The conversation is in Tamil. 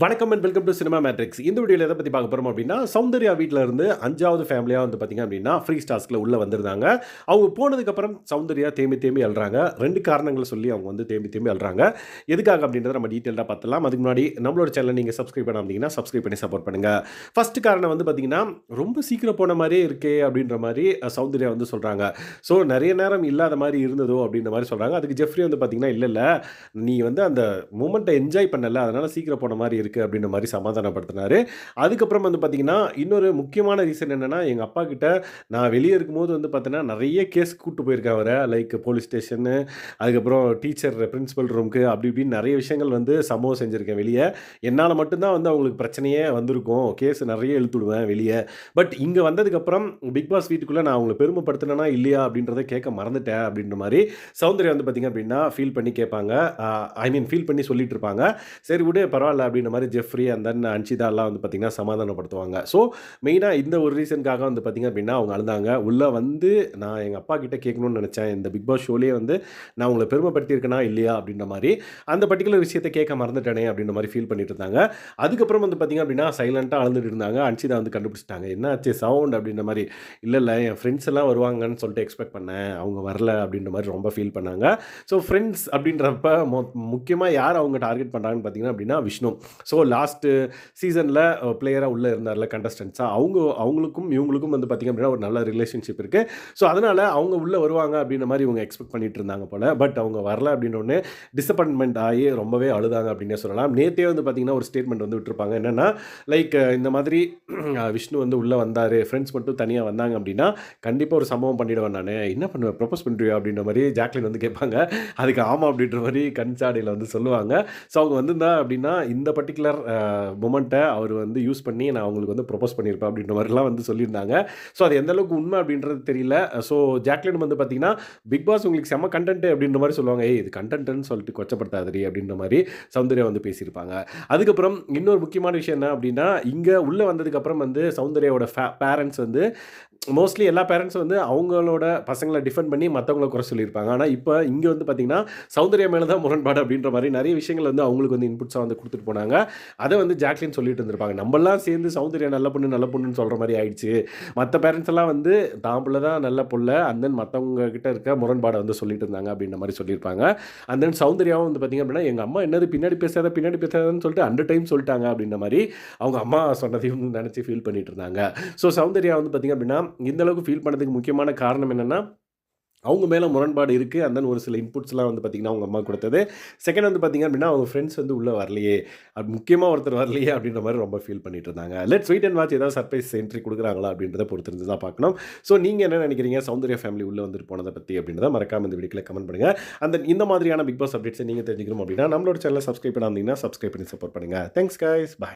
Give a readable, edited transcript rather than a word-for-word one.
வணக்கம் and welcome to cinema matrix. இந்த வீடியோவில் எதை பற்றி பார்க்க போகிறோம் அப்படின்னா, சௌந்தர்யா வீட்டில் இருந்து 5வது ஃபேமிலியாக வந்து பார்த்தீங்க அப்படின்னா ஃப்ரீ ஸ்டார்ஸ்ல உள்ளே வந்திருந்தாங்க. அவங்க போனதுக்கப்புறம் சௌந்தர்யா தேம்பி தேம்பி அழுறாங்க. 2 காரணங்களை சொல்லி அவங்க வந்து தேம்பி தேம்பி அழுறாங்க. எதுக்காக அப்படின்றத நம்ம டீட்டெயிலாக பார்த்துலாம். அதுக்கு முன்னாடி நம்மளோட சேனலை நீங்கள் சப்ஸ்கிரைப் பண்ணாமீங்கன்னா சப்ஸ்கிரைப் பண்ணி சப்போர்ட் பண்ணுங்கள். ஃபர்ஸ்ட் காரணம் வந்து பார்த்தீங்கன்னா, ரொம்ப சீக்கிரம் போன மாதிரியே இருக்கே அப்படின்ற மாதிரி சௌந்தர்யா வந்து சொல்கிறாங்க. ஸோ நிறைய நேரம் இல்லாத மாதிரி இருந்ததோ அப்படின்ற மாதிரி சொல்கிறாங்க. அதுக்கு ஜெஃப்ரி வந்து பார்த்தீங்கன்னா, இல்லை இல்லை, நீ வந்து அந்த மூமெண்ட்டை என்ஜாய் பண்ணல, அதனால் சீக்கிரம் போன மாதிரி இருக்குது அப்படின்ற மாதிரி சமாதானப்படுத்தினாரு. அதுக்கப்புறம் வந்து பார்த்தீங்கன்னா, இன்னொரு முக்கியமான ரீசன் என்னன்னா, எங்க அப்பா கிட்ட நான் வெளியே இருக்கும்போது வந்து பார்த்தீங்கன்னா, நிறைய கேஸ் கூட்டு போயிருக்கேன் அவர. லைக் போலீஸ் ஸ்டேஷனு, அதுக்கப்புறம் டீச்சர் பிரின்சிபல் ரூமுக்கு அப்படி இப்படின்னு நிறைய விஷயங்கள் வந்து சம்பவம் செஞ்சுருக்கேன் வெளிய. என்னால மட்டும் தான் வந்து அவங்களுக்கு பிரச்சனையே வந்திருக்கும். கேஸ் நிறைய இழுத்துடுவேன் வெளிய. பட் இங்க வந்ததுக்கப்புறம் பிக் பாஸ் வீட்டுக்குள்ள நான் அவங்கள பெருமைப்படுத்தினேனா இல்லையா அப்படின்றத கேட்க மறந்துட்டேன் அப்படின்ற மாரி சௌந்தர்யா வந்து பார்த்தீங்க அப்படின்னா ஃபீல் பண்ணி கேட்பாங்க. ஐ மீன் ஃபீல் பண்ணி சொல்லிட்டு இருப்பாங்க. சரி விடு பரவாயில்ல அப்படின்ற மாதிரி ஜெஃப்ரி அண்ட் தென் அன்ஷிதாலாம் வந்து பார்த்தீங்கன்னா சமாதானப்படுத்துவாங்க. ஸோ மெயினாக இந்த ஒரு ரீசனுக்காக வந்து பார்த்தீங்க அப்படின்னா அவங்க அழுதாங்க. உள்ளே வந்து நான் எங்கள் அப்பா கிட்ட கேட்கணும்னு நினச்சேன். இந்த பிக் பாஸ் ஷோலேயே வந்து நான் உங்களை பெருமைப்படுத்தியிருக்கேனா இல்லையா அப்படின்ற மாதிரி அந்த பர்டிகுலர் விஷயத்தை கேட்க மறந்துட்டேனே அப்படின்ற மாதிரி ஃபீல் பண்ணிட்டு இருந்தாங்க. அதுக்கப்புறம் வந்து பார்த்தீங்க அப்படின்னா சைலண்ட்டாக அழுதுட்டு இருந்தாங்க. அன்ஷிதா வந்து கண்டுபிடிச்சிட்டாங்க. என்ன ஆச்சு சவுண்ட் அப்படின்ற மாதிரி. இல்லை இல்லை, என் ஃப்ரெண்ட்ஸ் எல்லாம் வருவாங்கன்னு சொல்லிட்டு எக்ஸ்பெக்ட் பண்ணேன், அவங்க வரல அப்படின்ற மாதிரி ரொம்ப ஃபீல் பண்ணாங்க. ஸோ ஃப்ரெண்ட்ஸ் அப்படின்றப்ப முக்கியமாக யார் அவங்க டார்கெட் பண்ணுறாங்கன்னு பார்த்தீங்கன்னா அப்படின்னா விஷ்ணு. ஸோ லாஸ்ட்டு சீசனில் பிளேயராக உள்ளே இருந்தார்ல கண்டஸ்டன்ஸாக, அவங்களுக்கும் இவங்களுக்கும் வந்து பார்த்திங்க அப்படின்னா ஒரு நல்ல ரிலேஷன்ஷிப் இருக்குது. ஸோ அதனால் அவங்க உள்ளே வருவாங்க அப்படின்ற மாதிரி இவங்க எக்ஸ்பெக்ட் பண்ணிட்டு இருந்தாங்க போல். பட் அவங்க வரல அப்படின்னோடனே டிசப்பாயின்மெண்ட் ஆகி ரொம்பவே அழுதாங்க அப்படின்னே சொல்லலாம். நேற்றே வந்து பார்த்திங்கன்னா ஒரு ஸ்டேட்மெண்ட் வந்து விட்டுருப்பாங்க. என்னென்னா லைக் இந்த மாதிரி விஷ்ணு வந்து உள்ளே வந்தார், ஃப்ரெண்ட்ஸ் மட்டும் தனியாக வந்தாங்க அப்படின்னா கண்டிப்பாக ஒரு சம்பவம் பண்ணிவிடுவேன் நான். என்ன பண்ணுவேன், ப்ரொப்போஸ் பண்ணுறியா அப்படின்ற மாதிரி ஜாக்லின் வந்து கேட்பாங்க. அதுக்கு ஆமாம் அப்படின்ற மாதிரி கண்சாடையில் வந்து சொல்லுவாங்க. ஸோ அவங்க வந்திருந்தா அப்படின்னா இந்த பர்டிகுலர் மொமெண்ட்டை அவர் வந்து யூஸ் பண்ணி நான் அவங்களுக்கு வந்து ப்ரொப்போஸ் பண்ணியிருப்பேன் அப்படின்ற மாதிரிலாம் வந்து சொல்லியிருந்தாங்க. ஸோ அது எந்த அளவுக்கு உண்மை அப்படின்றது தெரியல. ஸோ ஜாக்லின் வந்து பார்த்தீங்கன்னா பிக் பாஸ் உங்களுக்கு செம்ம கண்டென்ட் அப்படின்ற மாதிரி சொல்லுவாங்க. இது கண்டென்ட்னு சொல்லிட்டு கொச்சப்படுத்தாதரி அப்படின்ற மாதிரி சௌந்தர்யா வந்து பேசியிருப்பாங்க. அதுக்கப்புறம் இன்னொரு முக்கியமான விஷயம் என்ன அப்படின்னா, இங்கே உள்ளே வந்ததுக்கப்புறம் வந்து சௌந்தர்யாவோட பேரண்ட்ஸ் வந்து மோஸ்ட்லி எல்லா பேரண்ட்ஸும் வந்து அவங்களோட பசங்களை டிஃபெண்ட் பண்ணி மற்றவங்கள குறை சொல்லியிருப்பாங்க. ஆனால் இப்போ இங்கே வந்து பார்த்தீங்கன்னா சௌந்தர்யா மேலே தான் முரண்பாடு அப்படின்ற மாதிரி நிறைய விஷயங்கள் வந்து அவங்களுக்கு வந்து இன்புட்ஸாக வந்து கொடுத்துட்டு போனாங்க. அதை வந்து ஜாக்லின் சொல்லிட்டு இருந்திருப்பாங்க. நம்மளாம் சேர்ந்து சௌந்தர்யா நல்ல பொண்ணுன்னு சொல்கிற மாதிரி ஆயிடுச்சு. மற்ற பேரண்ட்ஸ் எல்லாம் வந்து தான் பிள்ளை தான் நல்ல புள்ள, அண்ட் தென் மற்றவங்க கிட்ட இருக்க முரண்பாடை வந்து சொல்லிட்டு இருந்தாங்க அப்படின்ற மாதிரி சொல்லியிருப்பாங்க. அண்ட் தென் சௌந்தர்யாவும் வந்து பார்த்திங்க அப்படின்னா எங்கள் அம்மா என்னது பின்னாடி பேசாதன்னு சொல்லிட்டு 100 டைம் சொல்லிட்டாங்க அப்படின்ற மாதிரி அவங்க அம்மா சொன்னதையும் நினச்சி ஃபீல் பண்ணிட்டு இருந்தாங்க. ஸோ சௌந்தர்யா வந்து பார்த்திங்க அப்படின்னா இந்த அளவுக்கு ஃபீல் பண்ணதுக்கு முக்கியமான காரணம் என்னென்னா, அவங்க மேலே முரண்பாடு இருக்குது. அண்ட் தென் ஒரு சில இன்புட்ஸ்லாம் வந்து பார்த்திங்கன்னா அவங்க அம்மா கொடுத்தது. செகண்ட் வந்து பார்த்திங்க அப்படின்னா அவங்க ஃப்ரெண்ட்ஸ் வந்து உள்ளே வரலையே, அது முக்கியமாக ஒருத்தர் வரலையே அப்படின்ற மாதிரி ரொம்ப ஃபீல் பண்ணிட்டு இருந்தாங்க. லெட்ஸ் வெயிட் அண்ட் வாட்ச், ஏதாவது சர்ப்ரைஸ் என்ட்ரி கொடுக்குறாங்களா அப்படின்றத பொறுத்திருந்து தான் பார்க்கணும். ஸோ நீங்கள் என்ன நினைக்கிறீங்க சௌந்தர்யா ஃபேமிலி உள்ளே வந்துட்டு போனதை பற்றி அப்படின்றத மறக்காம இந்த வீடியோவில் கமெண்ட் பண்ணுங்கள். அந்த இந்த மாதிரியான பிக் பாஸ் அப்டேட்ஸை நீங்கள் தெரிஞ்சுக்கணும் அப்படின்னா நம்மளோட சேனலை சப்ஸ்கிரைப் பண்ணாமல் சப்ஸ்கிரைப் பண்ணி சப்போர்ட் பண்ணுங்கள். தேங்க்ஸ் கைஸ், பாய்.